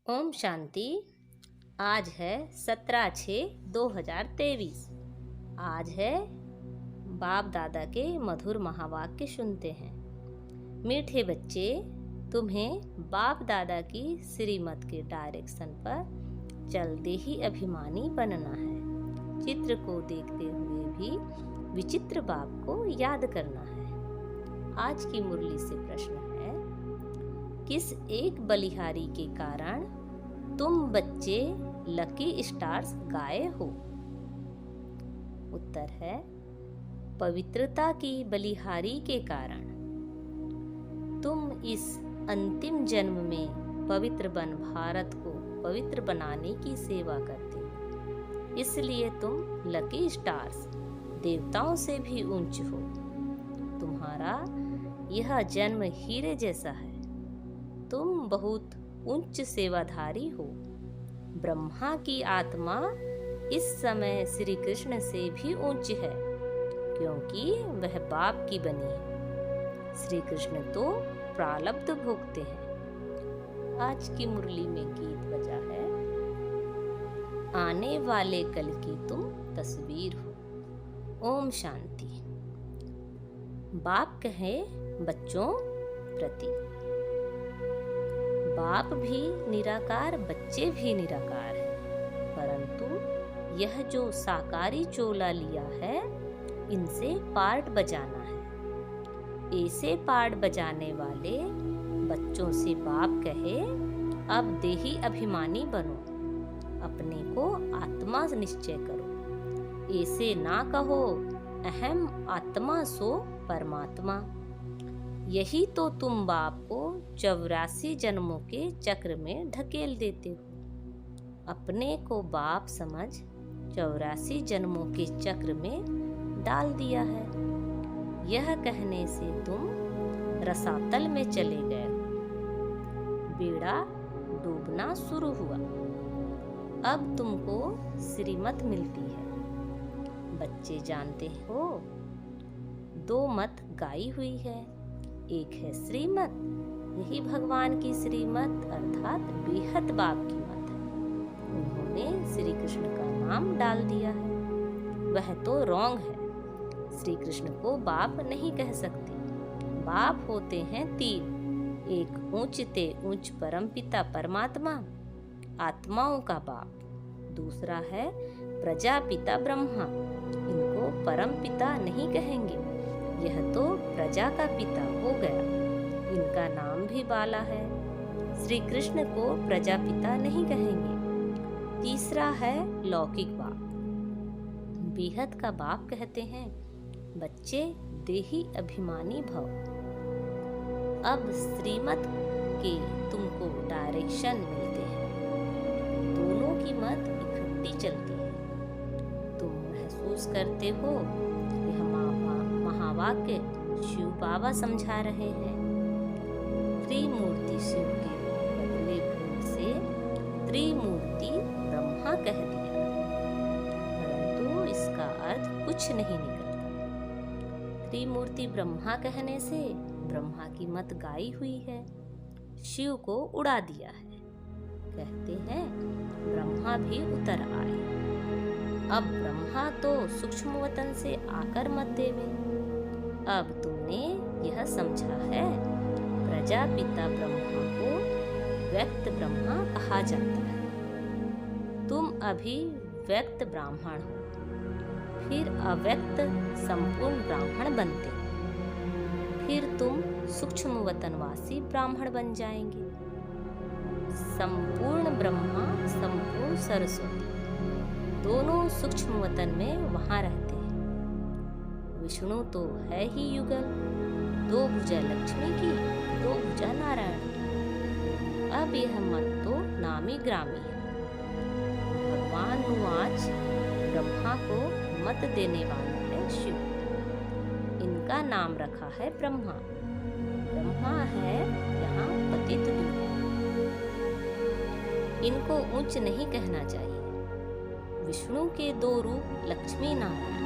ओम शांति। आज है 17/6/2023। आज है बाप दादा के मधुर महावाक्य सुनते हैं। मीठे बच्चे, तुम्हें बाप दादा की श्रीमत के डायरेक्शन पर चलते ही अभिमानी बनना है। चित्र को देखते हुए भी विचित्र बाप को याद करना है। आज की मुरली से प्रश्न है, किस एक बलिहारी के कारण तुम बच्चे लकी स्टार्स गाए हो? उत्तर है, पवित्रता की बलिहारी के कारण। तुम इस अंतिम जन्म में पवित्र बन भारत को पवित्र बनाने की सेवा करते हो, इसलिए तुम लकी स्टार्स देवताओं से भी ऊंच हो। तुम्हारा यह जन्म हीरे जैसा है। तुम बहुत उच्च सेवाधारी हो। ब्रह्मा की आत्मा इस समय श्री कृष्ण से भी ऊंच है, क्योंकि वह बाप की बनी है। श्री कृष्ण तो प्रारब्ध भोगते हैं। आज की मुरली में गीत बजा है, आने वाले कल की तुम तस्वीर हो। ओम शांति। बाप कहे बच्चों प्रति, बाप भी निराकार, बच्चे भी निराकार हैं, परंतु यह जो साकारी चोला लिया है, इनसे पार्ट बजाना है। ऐसे पार्ट बजाने वाले बच्चों से बाप कहे, अब देही अभिमानी बनो, अपने को आत्मा निश्चय करो। ऐसे ना कहो अहम आत्मा सो परमात्मा। यही तो तुम बाप को 84 जन्मों के चक्र में ढकेल देते हो। अपने को बाप समझ 84 जन्मों के चक्र में डाल दिया है। यह कहने से तुम रसातल में चले गए हो। बेड़ा डूबना शुरू हुआ। अब तुमको श्रीमत मिलती है। बच्चे जानते हो, 2 मत गाई हुई है। एक है श्रीमत, यही भगवान की श्रीमत अर्थात बेहद बाप की मत है। उन्होंने श्री कृष्ण का नाम डाल दिया है, वह तो रॉन्ग है। श्री कृष्ण को बाप नहीं कह सकते। बाप होते हैं 3, एक ऊंचते ऊंच परमपिता परमात्मा, आत्माओं का बाप। दूसरा है प्रजापिता ब्रह्मा, इनको परमपिता नहीं कहेंगे, यह तो प्रजा का पिता हो गया। इनका नाम भी बाला है। श्री कृष्ण को प्रजापिता नहीं कहेंगे। तीसरा है लौकिक बाप, बेहद का बाप कहते हैं। बच्चे देही अभिमानी भव। अब श्रीमत के तुमको डायरेक्शन मिलते हैं। दोनों की मत इकट्ठी चलती है। तुम महसूस करते हो, यह महावाक्य शिव बाबा समझा रहे हैं। त्रिमूर्ति शिव के बदले भूल से त्रिमूर्ति ब्रह्मा कह दिया, परंतु इसका अर्थ कुछ नहीं निकलता। त्रिमूर्ति ब्रह्मा कहने से ब्रह्मा की मत गाई हुई है, शिव को उड़ा दिया है। कहते हैं ब्रह्मा भी उतर आए। अब ब्रह्मा तो सूक्ष्म वतन से आकर मत देवे। अब तुमने यह समझा है, प्रजापिता ब्रह्मा को व्यक्त ब्रह्मा कहा जाता है। तुम अभी व्यक्त ब्राह्मण हो, फिर अव्यक्त संपूर्ण ब्राह्मण बनते, फिर तुम सूक्ष्म वतनवासी ब्राह्मण बन जाएंगे। संपूर्ण ब्रह्मा, संपूर्ण सरस्वती दोनों सूक्ष्म वतन में वहां रहते हैं। विष्णु तो है ही युगल, 2 भुजा लक्ष्मी की, 2 भुजा नारायण की। अब यह मत तो नामी ग्रामी है। भगवान आज ब्रह्मा को मत देने वाला है शिव। इनका नाम रखा है ब्रह्मा। ब्रह्मा है यहाँ पतित दुख। इनको ऊंच नहीं कहना चाहिए। विष्णु के 2 रूप लक्ष्मी नारायण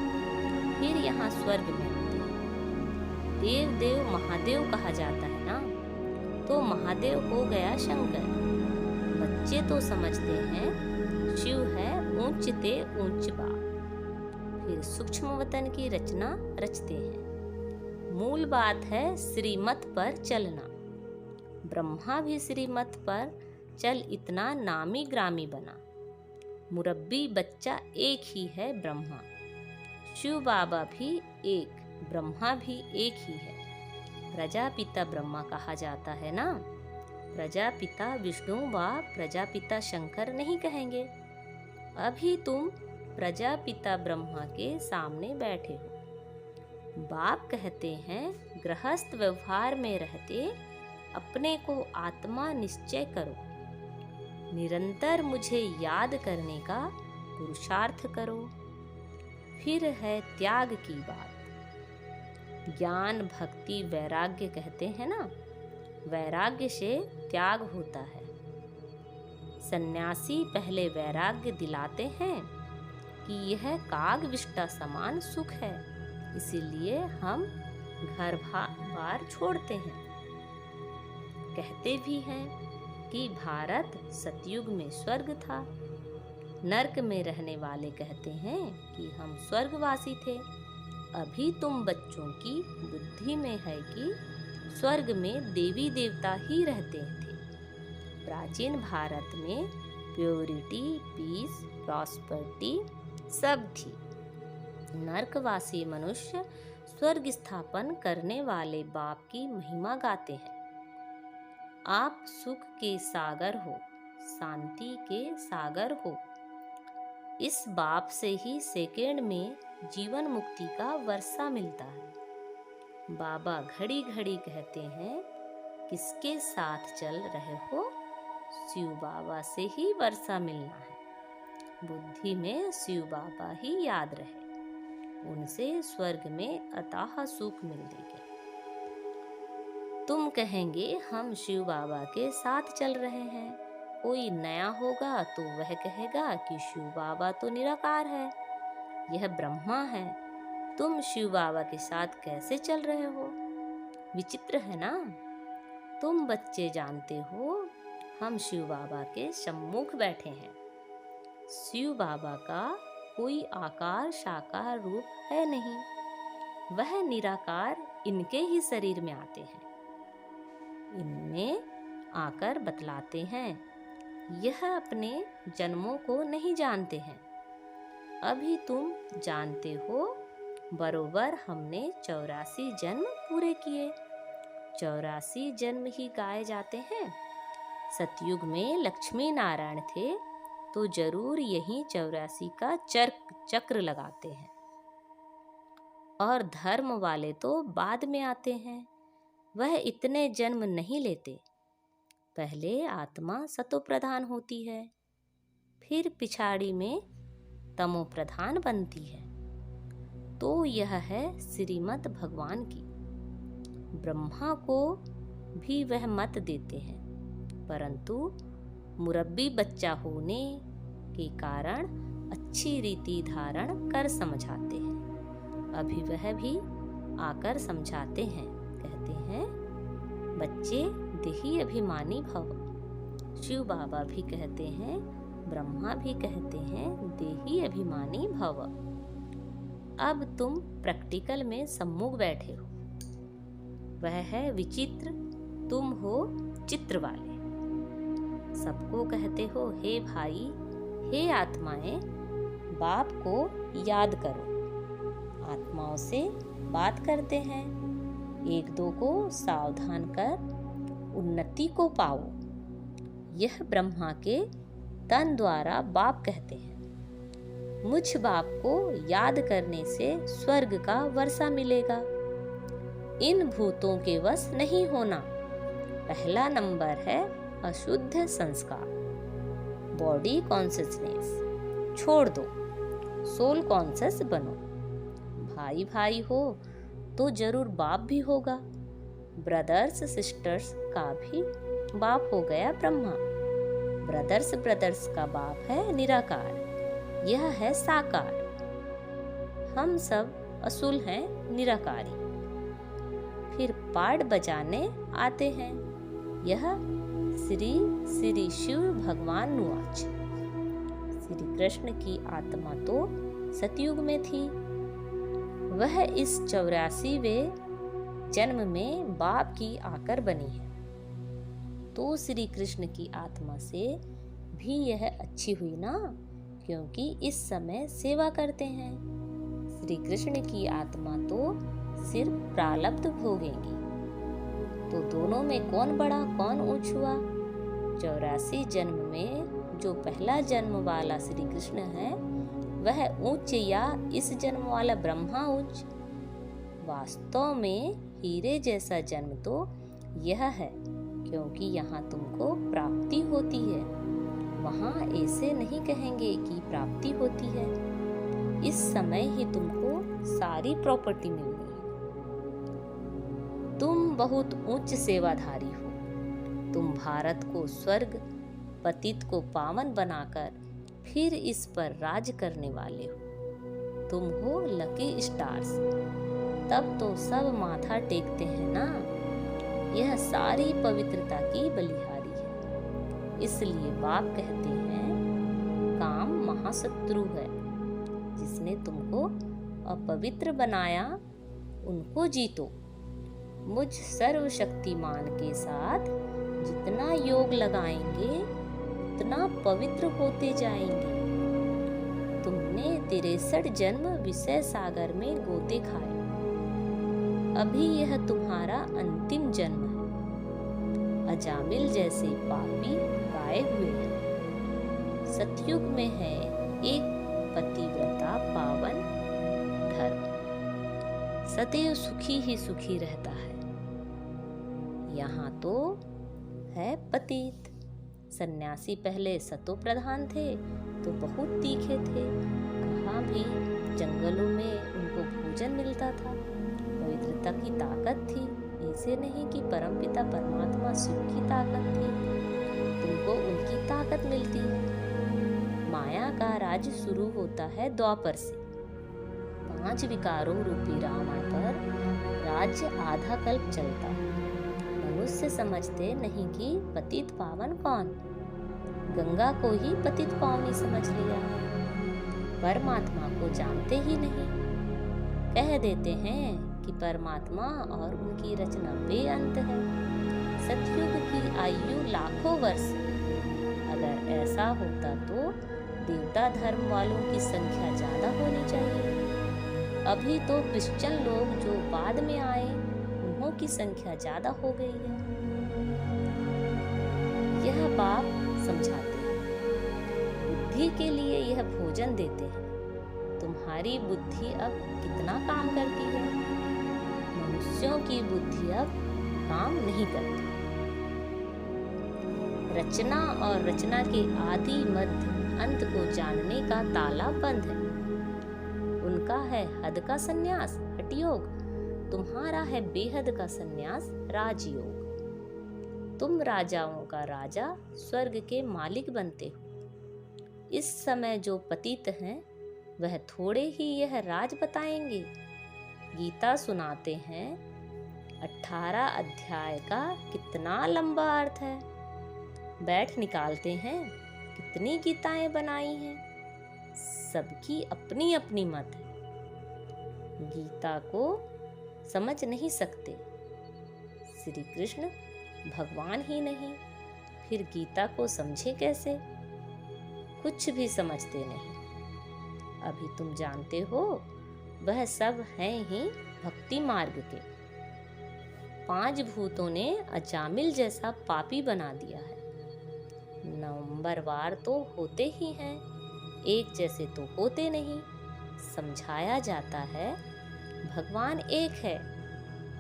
फिर यहाँ स्वर्ग में आते हैं। देव देव महादेव कहा जाता है ना, तो महादेव हो गया शंकर। बच्चे तो समझते हैं शिव है ऊंचते ऊंच बाप, फिर सूक्ष्म वतन की रचना रचते हैं। मूल बात है श्रीमत पर चलना। ब्रह्मा भी श्रीमत पर चल इतना नामी ग्रामी बना। मुरब्बी बच्चा एक ही है ब्रह्मा। शिव बाबा भी एक, ब्रह्मा भी एक ही है। प्रजापिता ब्रह्मा कहा जाता है ना, प्रजापिता विष्णु व प्रजापिता शंकर नहीं कहेंगे। अभी तुम प्रजापिता ब्रह्मा के सामने बैठे हो। बाप कहते हैं गृहस्थ व्यवहार में रहते अपने को आत्मा निश्चय करो, निरंतर मुझे याद करने का पुरुषार्थ करो। फिर है त्याग की बात। ज्ञान भक्ति वैराग्य कहते हैं ना, वैराग्य से त्याग होता है। सन्यासी पहले वैराग्य दिलाते हैं कि यह कागविष्टा समान सुख है, इसीलिए हम घर बार छोड़ते हैं। कहते भी हैं कि भारत सतयुग में स्वर्ग था। नरक में रहने वाले कहते हैं कि हम स्वर्गवासी थे। अभी तुम बच्चों की बुद्धि में है कि स्वर्ग में देवी देवता ही रहते थे। प्राचीन भारत में प्योरिटी, पीस, प्रॉस्पेरिटी सब थी। नरकवासी मनुष्य स्वर्ग स्थापन करने वाले बाप की महिमा गाते हैं। आप सुख के सागर हो, शांति के सागर हो। इस बाप से ही सेकेंड में जीवन मुक्ति का वर्षा मिलता है। बाबा घड़ी घड़ी कहते हैं किसके साथ चल रहे हो, शिव बाबा से ही वर्षा मिलना है। बुद्धि में शिव बाबा ही याद रहे, उनसे स्वर्ग में अथाह सुख मिलेगा। तुम कहेंगे हम शिव बाबा के साथ चल रहे हैं। कोई नया होगा तो वह कहेगा कि शिव बाबा तो निराकार है, यह ब्रह्मा है, तुम शिव बाबा के साथ कैसे चल रहे हो? विचित्र है ना। तुम बच्चे जानते हो हम शिव बाबा के सम्मुख बैठे हैं। शिव बाबा का कोई आकार साकार रूप है नहीं, वह निराकार इनके ही शरीर में आते हैं। इनमें आकर बतलाते हैं। यह अपने जन्मों को नहीं जानते हैं। अभी तुम जानते हो, बरोबर हमने 84 जन्म पूरे किए। 84 जन्म ही गाए जाते हैं। सतयुग में लक्ष्मी नारायण थे तो जरूर यही 84 का चक्र लगाते हैं। और धर्म वाले तो बाद में आते हैं, वह इतने जन्म नहीं लेते। पहले आत्मा सतो प्रधान होती है, फिर पिछाड़ी में तमो प्रधान बनती है। तो यह है श्रीमत भगवान की। ब्रह्मा को भी वह मत देते हैं, परंतु मुरब्बी बच्चा होने के कारण अच्छी रीति धारण कर समझाते हैं। अभी वह भी आकर समझाते हैं, कहते हैं बच्चे देही अभिमानी भव। शिव बाबा भी कहते हैं, ब्रह्मा भी कहते हैं देही अभिमानी भव। अब तुम प्रैक्टिकल में सम्मुख बैठे हो, वह है विचित्र, तुम हो चित्र वाले। सबको कहते हो हे भाई, हे आत्माएं, बाप को याद करो। आत्माओं से बात करते हैं, एक दो को सावधान कर उन्नति को पाओ। यह ब्रह्मा के तन द्वारा बाप कहते हैं। मुझ बाप को याद करने से स्वर्ग का वर्षा मिलेगा। इन भूतों के वश नहीं होना। पहला नंबर है अशुद्ध संस्कार। बॉडी कॉन्शियसनेस छोड़ दो, सोल कॉन्शियस बनो। भाई भाई हो तो जरूर बाप भी होगा। ब्रदर्स सिस्टर्स का भी बाप हो गया ब्रह्मा। ब्रदर्स का बाप है निराकार, यह है साकार। हम सब असुल हैं निराकारी। फिर पाठ बजाने आते हैं, यह श्री श्री शिव भगवान नुआच। श्री कृष्ण की आत्मा तो सतयुग में थी, वह इस 84वें जन्म में बाप की आकर बनी है, तो श्री कृष्ण की आत्मा से भी यह अच्छी हुई ना, क्योंकि इस समय सेवा करते हैं। श्री कृष्ण की आत्मा तो सिर्फ प्रारब्ध भोगेंगी, तो दोनों में कौन बड़ा कौन ऊंच हुआ? 84 जन्म में जो पहला जन्म वाला श्री कृष्ण है वह ऊंच या इस जन्म वाला ब्रह्मा ऊंच? वास्तव में हीरे जैसा जन्म तो यह है, क्योंकि यहाँ तुमको प्राप्ति होती है, वहाँ ऐसे नहीं कहेंगे कि प्राप्ति होती है। इस समय ही तुमको सारी प्रॉपर्टी मिलनी है। तुम बहुत उच्च सेवाधारी हो, तुम भारत को स्वर्ग, पतित को पावन बनाकर फिर इस पर राज करने वाले हो। तुम हो लकी स्टार्स, तब तो सब माथा टेकते हैं ना। यह सारी पवित्रता की बलिहारी है। इसलिए बाप कहते हैं काम महाशत्रु है। जिसने तुमको अपवित्र बनाया उनको जीतो। मुझ सर्वशक्तिमान के साथ जितना योग लगाएंगे उतना पवित्र होते जाएंगे। तुमने 63 जन्म विषय सागर में गोते खाए, अभी यह तुम्हारा अंतिम जन्म है। अजामिल जैसे पापी गाए हुए हैं। सतयुग में है एक पतिव्रता पावन धर्म, सदैव सुखी ही सुखी रहता है। यहाँ तो है पतित। सन्यासी पहले सतो प्रधान थे तो बहुत तीखे थे, कहाँ भी जंगलों में उनको भोजन मिलता था, पवित्रता की ताकत थी। ऐसे नहीं कि परमपिता परमात्मा शिव की ताकत थी, तुमको उनकी ताकत मिलती है। माया का राज्य शुरू होता है द्वापर से। 5 विकारों रूपी रावण पर राज्य आधा कल्प चलता है। मनुष्य समझते नहीं कि पतित पावन कौन, गंगा को ही पतित पावनी समझ लिया है, परमात्मा को जानते ही नहीं। कह देते हैं कि परमात्मा और उनकी रचना बेअंत है। सतयुग की आयु लाखों वर्ष। अगर ऐसा होता तो देवता धर्म वालों की संख्या ज्यादा होनी चाहिए। अभी तो क्रिश्चियन लोग जो बाद में आए उन्हों की संख्या ज्यादा हो गई है। यह बाप समझाते हैं, बुद्धि के लिए यह भोजन देते हैं। तुम्हारी बुद्धि अब कितना काम करती है? मनुष्यों की बुद्धि अब काम नहीं करती। रचना और रचना के आदि मध्य अंत को जानने का ताला बंद है। उनका है हद का संन्यास हठयोग, तुम्हारा है बेहद का संन्यास राजयोग। तुम राजाओं का राजा स्वर्ग के मालिक बनते हो। इस समय जो पतित हैं वह थोड़े ही यह राज बताएंगे। गीता सुनाते हैं 18 अध्याय का कितना लंबा अर्थ है। बैठ निकालते हैं कितनी गीताएं बनाई हैं। सबकी अपनी अपनी मत है। गीता को समझ नहीं सकते। श्री कृष्ण भगवान ही नहीं, फिर गीता को समझे कैसे? कुछ भी समझते नहीं। अभी तुम जानते हो वह सब हैं ही भक्ति मार्ग के। 5 भूतों ने अजामिल जैसा पापी बना दिया है। नंबरवार तो होते ही हैं, एक जैसे तो होते नहीं। समझाया जाता है भगवान एक है,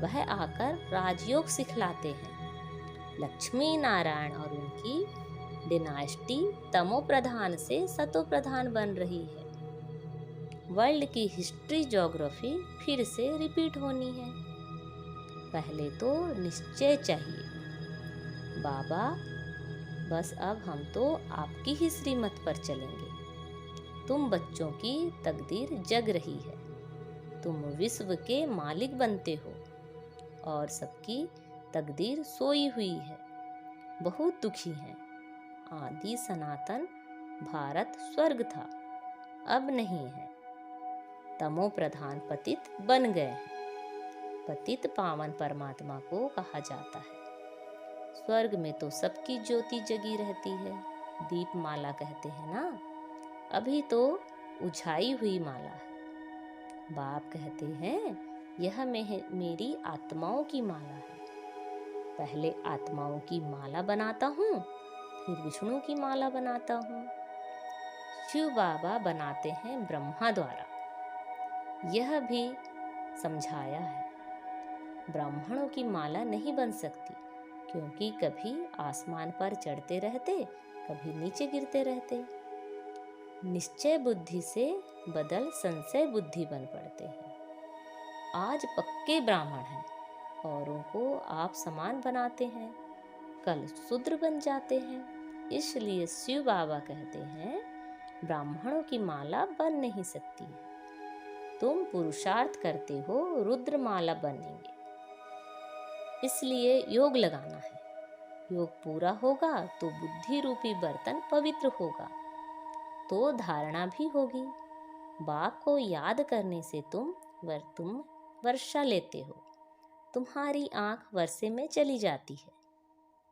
वह आकर राजयोग सिखलाते हैं। लक्ष्मी नारायण और उनकी डिनास्टी तमो प्रधान से सतो प्रधान बन रही है। वर्ल्ड की हिस्ट्री ज्योग्राफी फिर से रिपीट होनी है। पहले तो निश्चय चाहिए। बाबा बस अब हम तो आपकी ही श्रीमत पर चलेंगे। तुम बच्चों की तकदीर जग रही है। तुम विश्व के मालिक बनते हो और सबकी तकदीर सोई हुई है। बहुत दुखी हैं। आदि सनातन भारत स्वर्ग था, अब नहीं है। तमो प्रधान पतित बन गए हैं। पतित पावन परमात्मा को कहा जाता है। स्वर्ग में तो सबकी ज्योति जगी रहती है, दीपमाला कहते हैं ना। अभी तो उझाई हुई माला है। बाप कहते हैं यह मेरी आत्माओं की माला है। पहले आत्माओं की माला बनाता हूँ, फिर विष्णु की माला बनाता हूँ। शिव बाबा बनाते हैं ब्रह्मा द्वारा। यह भी समझाया है। ब्राह्मणों की माला नहीं बन सकती, क्योंकि कभी आसमान पर चढ़ते रहते, कभी नीचे गिरते रहते। निश्चय बुद्धि से बदल संशय बुद्धि बन पड़ते हैं। आज पक्के ब्राह्मण हैं, औरों को आप समान बनाते हैं, कल शूद्र बन जाते हैं। इसलिए शिव बाबा कहते हैं ब्राह्मणों की माला बन नहीं सकती। तुम पुरुषार्थ करते हो, रुद्र माला बनेंगे। इसलिए योग लगाना है। योग पूरा होगा तो बुद्धि रूपी बर्तन पवित्र होगा, तो धारणा भी होगी। बाप को याद करने से तुम वर्षा लेते हो। तुम्हारी आंख वर्षे में चली जाती है।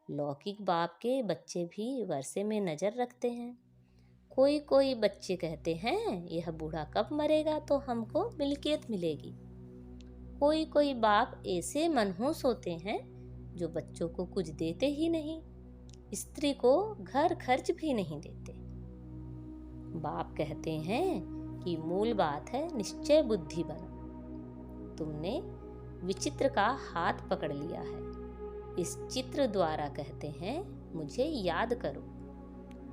लौकिक बाप के बच्चे भी वर्षे में नजर रखते हैं। कोई कोई बच्चे कहते हैं यह बूढ़ा कब मरेगा तो हमको मिल्कियत मिलेगी। कोई कोई बाप ऐसे मनहूस होते हैं जो बच्चों को कुछ देते ही नहीं, स्त्री को घर खर्च भी नहीं देते। बाप कहते हैं कि मूल बात है निश्चय बुद्धि बनो। तुमने विचित्र का हाथ पकड़ लिया है। इस चित्र द्वारा कहते हैं मुझे याद करो।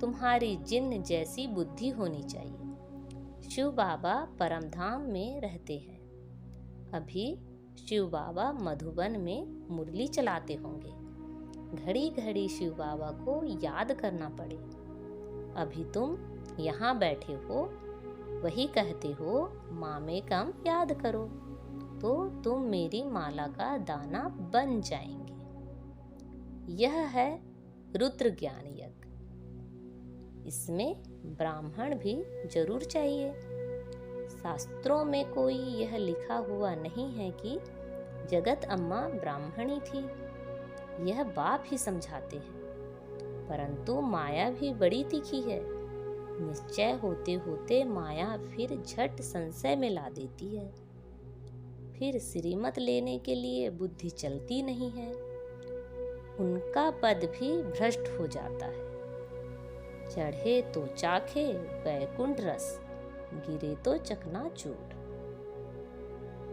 तुम्हारी जिन्न जैसी बुद्धि होनी चाहिए। शिव बाबा परमधाम में रहते हैं। अभी शिव बाबा मधुबन में मुरली चलाते होंगे। घड़ी घड़ी शिव बाबा को याद करना पड़े। अभी तुम यहाँ बैठे हो, वही कहते हो माँ में कम याद करो, तो तुम मेरी माला का दाना बन जाएंगे। यह है रुद्र ज्ञान यज्ञ। इसमें ब्राह्मण भी जरूर चाहिए। शास्त्रों में कोई यह लिखा हुआ नहीं है कि जगत अम्मा ब्राह्मणी थी। यह बाप ही समझाते हैं। परंतु माया भी बड़ी तीखी है। निश्चय होते होते माया फिर झट संशय में ला देती है। फिर श्रीमत लेने के लिए बुद्धि चलती नहीं है। उनका पद भी भ्रष्ट हो जाता है। चढ़े तो चाखे वैकुंठ रस, गिरे तो चकनाचूर।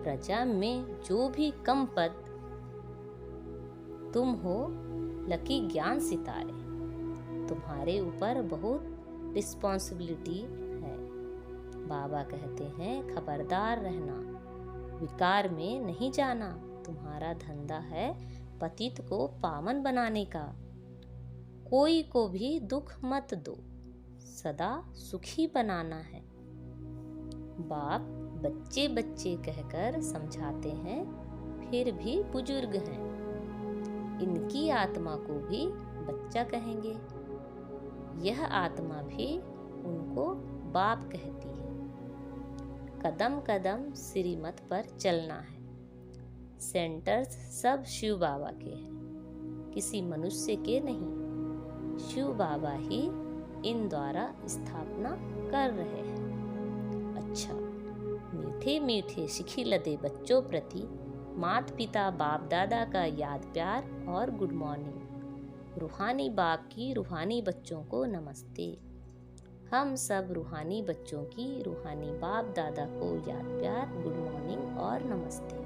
प्रजा में जो भी कम पद, तुम हो लकी ज्ञान सितारे। तुम्हारे ऊपर बहुत रिस्पॉन्सिबिलिटी है। बाबा कहते हैं खबरदार रहना, विकार में नहीं जाना। तुम्हारा धंधा है पतित को पावन बनाने का। कोई को भी दुख मत दो, सदा सुखी बनाना है। बाप बच्चे बच्चे कहकर समझाते हैं, फिर भी बुजुर्ग हैं। इनकी आत्मा को भी बच्चा कहेंगे। यह आत्मा भी उनको बाप कहती है। कदम कदम श्रीमत पर चलना है। सेंटर्स सब शिव बाबा के हैं, किसी मनुष्य के नहीं। शिव बाबा ही इन द्वारा स्थापना कर रहे हैं। अच्छा, मीठे मीठे शिखी लदे बच्चों प्रति मात पिता बाप दादा का याद प्यार और गुड मॉर्निंग। रूहानी बाप की रूहानी बच्चों को नमस्ते। हम सब रूहानी बच्चों की रूहानी बाप दादा को याद प्यार, गुड मॉर्निंग और नमस्ते।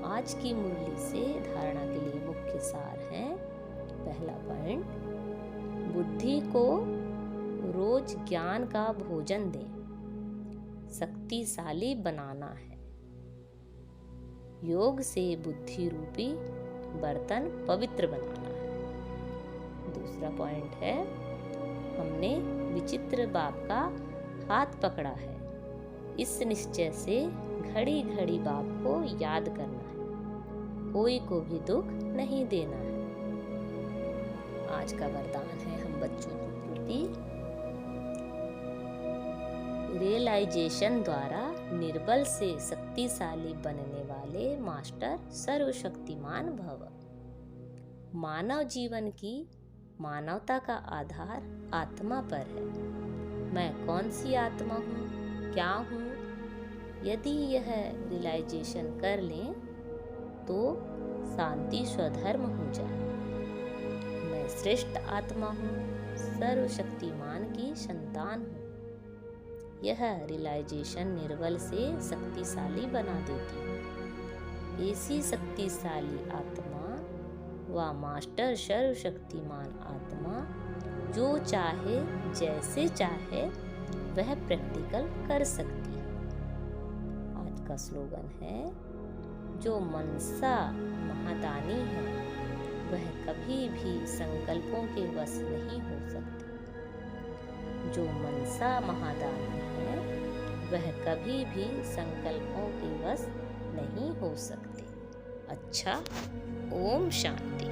आज की मुरली से धारणा के लिए मुख्य सार है। पहला पॉइंट, बुद्धि को रोज ज्ञान का भोजन दें, शक्तिशाली बनाना है। योग से बुद्धि रूपी बर्तन पवित्र बनाना है। दूसरा पॉइंट है, हमने विचित्र बाप का हाथ पकड़ा है। इस निश्चय से घड़ी घड़ी बाप को याद करना है। कोई को भी दुख नहीं देना है। आज का वरदान है हम बच्चों के प्रति। रियलाइजेशन द्वारा निर्बल से शक्तिशाली बनने वाले मास्टर सर्वशक्तिमान भव। मानव जीवन की मानवता का आधार आत्मा पर है। मैं कौन सी आत्मा हूँ, क्या हूँ? यदि यह रियलाइजेशन कर लें तो शांति स्वधर्म हो जाए। मैं श्रेष्ठ आत्मा हूँ, सर्वशक्तिमान की संतान हूँ। यह रियलाइजेशन निर्बल से शक्तिशाली बना देती है। ऐसी शक्तिशाली आत्मा व मास्टर सर्वशक्तिमान आत्मा जो चाहे जैसे चाहे वह प्रैक्टिकल कर सकती है। आज का स्लोगन है, जो मनसा महादानी है वह कभी भी संकल्पों के वश नहीं हो सकती। जो मनसा महादानी है वह कभी भी संकल्पों के वश नहीं हो सकते। अच्छा, ओम शांति।